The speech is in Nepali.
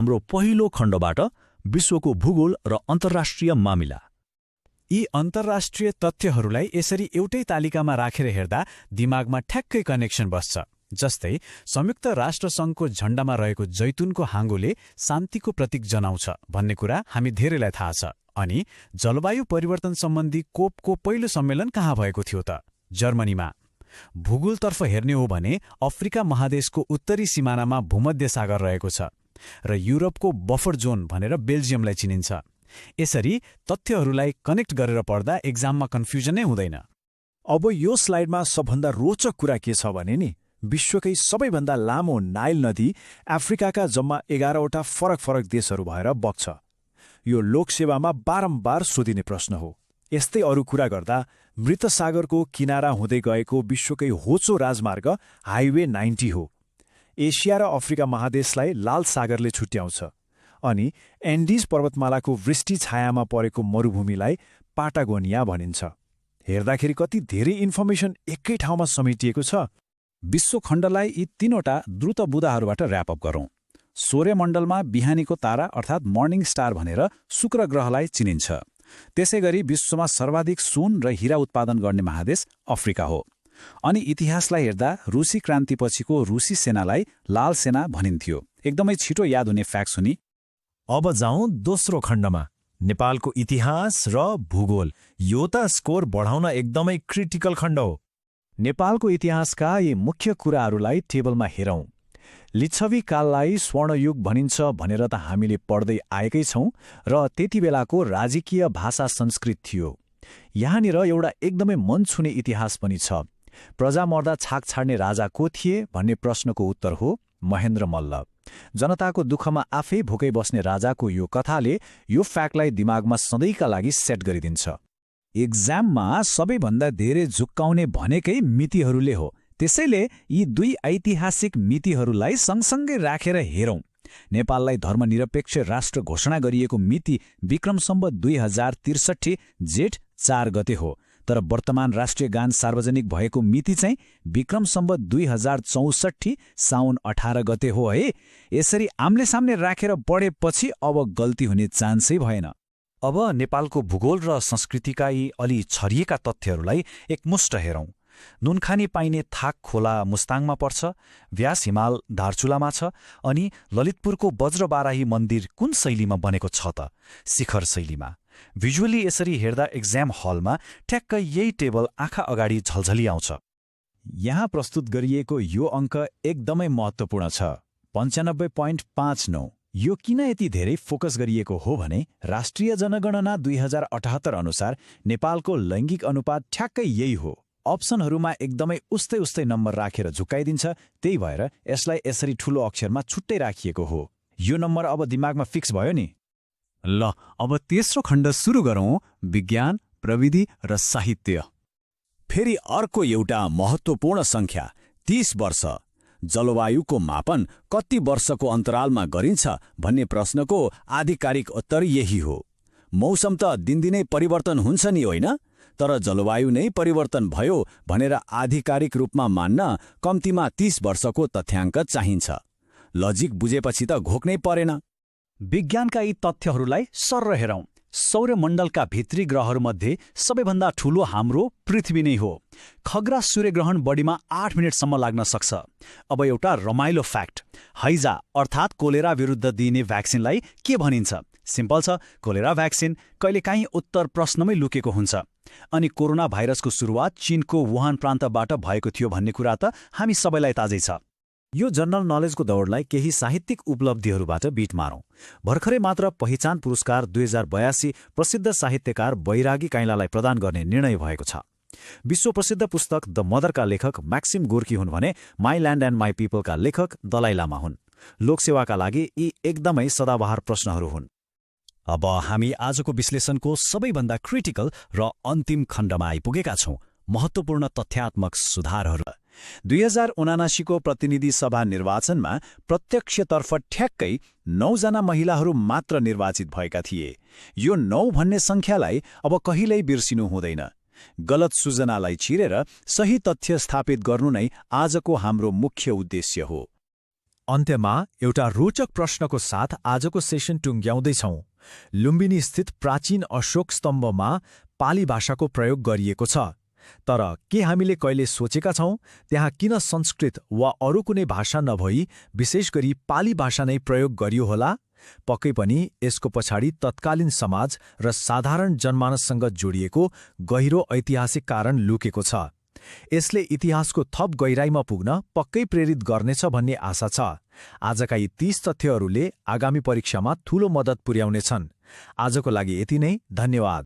हाम्रो पहिलो खण्डबाट विश्वको भूगोल र अन्तर्राष्ट्रिय मामिला। यी अन्तर्राष्ट्रिय तथ्यहरूलाई यसरी एउटै तालिकामा राखेर हेर्दा दिमागमा ठ्याक्कै कनेक्सन बस्छ। जस्तै संयुक्त राष्ट्रसङ्घको झण्डामा रहेको जैतुनको हाँगोले शान्तिको प्रतीक जनाउँछ भन्ने कुरा हामी धेरैलाई थाहा छ। अनि जलवायु परिवर्तन सम्बन्धी कोपको पहिलो सम्मेलन कहाँ भएको थियो त? जर्मनीमा। भूगोलतर्फ हेर्ने हो भने अफ्रिका महादेशको उत्तरी सिमानामा भूमध्य सागर रहेको छ र युरोपको बफर जोन भनेर बेल्जियमलाई चिनिन्छ। यसरी तथ्यहरूलाई कनेक्ट गरेर पढ्दा एक्जाममा कन्फ्युजनै हुँदैन। अब यो स्लाइडमा सबभन्दा रोचक कुरा के छ भने नि, विश्वकै सबैभन्दा लामो नाइल नदी अफ्रिकाका जम्मा 11वटा फरक देशहरू भएर बग्छ। यो लोकसेवामा बारम्बार सोधिने प्रश्न हो। यस्तै अरू कुरा गर्दा मृत सागरको किनारा हुँदै गएको विश्वकै होचो राजमार्ग हाइवे 90 हो। एसिया र अफ्रिका महादेशलाई लाल सागरले छुट्याउँछ अनि एन्डिज पर्वतमालाको वृष्टि छायामा परेको मरुभूमिलाई पाटागोनिया भनिन्छ। हेर्दाखेरि कति धेरै इन्फर्मेसन एकै ठाउँमा समेटिएको छ। विश्वखण्डलाई यी 3वटा द्रुत बुदाहरूबाट ऱ्यापअप गरौँ। सौर्यमण्डलमा बिहानीको तारा अर्थात् मर्निङ स्टार भनेर शुक्र ग्रहलाई चिनिन्छ। त्यसैगरी विश्वमा सर्वाधिक सुन र हीरा उत्पादन गर्ने महादेश अफ्रिका हो। अनि इतिहासलाई हेर्दा रुसी क्रान्तिपछिको रुसी सेनालाई लाल सेना भनिन्थ्यो। एकदमै छिटो याद हुने फ्याक्ट सुनि। अब जाउँ दोस्रो खण्डमा, नेपालको इतिहास र भूगोल। यो त स्कोर बढाउन एकदमै क्रिटिकल खण्ड हो। नेपालको इतिहासका यी मुख्य कुराहरूलाई टेबलमा हेरौँ। लिच्छवी काललाई स्वर्णयुग भनिन्छ भनेर त हामीले पढ्दै आएकै छौँ र त्यति बेलाको राजकीय भाषा संस्कृत थियो। यहाँनिर एउटा एकदमै मन छुने इतिहास पनि छ। प्रजा मर्दा छाक छाड्ने राजा को थिए भन्ने प्रश्नको उत्तर हो महेन्द्र मल्ल। जनताको दुःखमा आफै भोकै बस्ने राजाको यो कथाले यो फ्याक्टलाई दिमागमा सधैँका लागि सेट गरिदिन्छ। एक्जाममा सबैभन्दा धेरै झुक्काउने भनेकै मितिहरूले हो। त्यसैले यी दुई ऐतिहासिक मितिहरूलाई सँगसँगै राखेर हेरौँ। नेपाललाई धर्मनिरपेक्ष राष्ट्र घोषणा गरिएको मिति विक्रम सम्वत 2063 जेठ 4 गते हो। तर वर्तमान राष्ट्रिय गान सार्वजनिक भएको मिति चाहिँ विक्रम सम्वत 2064 साउन 18 गते हो है। यसरी आम्ले सामने राखेर पढेपछि अब गल्ती हुने चान्सै भएन। अब नेपालको भूगोल र संस्कृतिका यी अलि छरिएका तथ्यहरूलाई एकमुष्ट हेरौँ। नुनखानी पाइने थाक खोला मुस्ताङमा पर्छ, व्यास हिमाल दार्चुलामा छ, अनि ललितपुरको वज्रबाराही मन्दिर कुन शैलीमा बनेको छ त? शिखर शैलीमा। भिजुअली यसरी हेर्दा एक्जाम हलमा ठ्याक्क यही टेबल आँखा अगाडि झल्झली आउँछ। यहाँ प्रस्तुत गरिएको यो अङ्क एकदमै महत्त्वपूर्ण छ, 95.59। यो किन यति धेरै फोकस गरिएको हो भने राष्ट्रिय जनगणना 2078 अनुसार नेपालको लैङ्गिक अनुपात ठ्याक्कै यही हो। अप्सनहरूमा एकदमै उस्तै नम्बर राखेर झुक्काइदिन्छ। त्यही भएर यसलाई यसरी ठूलो अक्षरमा छुट्टै राखिएको हो। यो नम्बर अब दिमागमा फिक्स भयो नि। ल अब तेस्रो खण्ड सुरु गरौँ, विज्ञान, प्रविधि र साहित्य। फेरि अर्को एउटा महत्त्वपूर्ण सङ्ख्या 30 वर्ष। जलवायुको मापन कति वर्षको अन्तरालमा गरिन्छ भन्ने प्रश्नको आधिकारिक उत्तर यही हो। मौसम त दिनदिनै परिवर्तन हुन्छ नि, होइन? तर जलवायु नै परिवर्तन भयो भनेर आधिकारिक रूपमा मान्न कम्तीमा 30 वर्षको तथ्याङ्क चाहिन्छ। लजिक बुझेपछि त घोक्नै परेन। विज्ञानका यी तथ्यहरूलाई सर्र हेरौँ। सौर्यमण्डलका भित्री ग्रहहरूमध्ये सबैभन्दा ठूलो हाम्रो पृथ्वी नै हो। खग्रा सूर्यग्रहण बढीमा 8 मिनेटसम्म लाग्न सक्छ। अब एउटा रमाइलो फ्याक्ट, हैजा अर्थात् कोलेरा विरुद्ध दिइने भ्याक्सिनलाई के भनिन्छ? सिम्पल छ, कोलेरा भ्याक्सिन। कहिलेकाहीँ उत्तर प्रश्नमै लुकेको हुन्छ। अनि कोरोना भाइरसको सुरुवात चीनको वुहान प्रान्तबाट भएको थियो भन्ने कुरा त हामी सबैलाई ताजै छ। यो जनरल नलेजको दौडलाई केही साहित्यिक उपलब्धिहरूबाट बिट मारौँ। भर्खरै मात्र पहिचान पुरस्कार 2082 प्रसिद्ध साहित्यकार बैरागी काइँलालाई प्रदान गर्ने निर्णय भएको छ। विश्व प्रसिद्ध पुस्तक द मदरका लेखक म्याक्सिम गोर्की हुन् भने माई ल्यान्ड एन्ड माई पिपलका लेखक दलाई लामा हुन्। लोकसेवाका लागि यी एकदमै सदाबहार प्रश्नहरू हुन्। अब हामी आजको विश्लेषणको सबैभन्दा क्रिटिकल र अन्तिम खण्डमा आइपुगेका छौँ, महत्त्वपूर्ण तथ्यात्मक सुधारहरू। 2079 को प्रतिनिधि सभा निर्वाचनमा प्रत्यक्षतर्फ ठ्याक्कै 9 जना महिलाहरू मात्र निर्वाचित भएका थिए। यो 9 भन्ने सङ्ख्यालाई अब कहिल्यै बिर्सिनु हुँदैन। गलत सूचनालाई चिरेर सही तथ्य स्थापित गर्नु नै आजको हाम्रो मुख्य उद्देश्य हो। अन्त्यमा एउटा रोचक प्रश्नको साथ आजको सेसन टुङ्ग्याउँदैछौं। लुम्बिनी स्थित प्राचीन अशोक स्तम्भमा पाली भाषाको प्रयोग गरिएको छ। तर के हामीले कहिले सोचेका छौं त्यहाँ किन संस्कृत वा अरू कुनै भाषा नभई विशेष गरी पाली भाषा नै प्रयोग गरियो होला? पक्कै पनि यसको पछाडि तत्कालीन समाज र साधारण जनमानससँग जोडिएको गहिरो ऐतिहासिक कारण लुकेको छ। यसले इतिहासको थप गहिराईमा पुग्न पक्कै प्रेरित गर्नेछ भन्ने आशा छ। आजका यी 30 तथ्यहरूले आगामी परीक्षामा ठूलो मद्दत पुर्याउनेछन्। आजको लागि यति नै, धन्यवाद।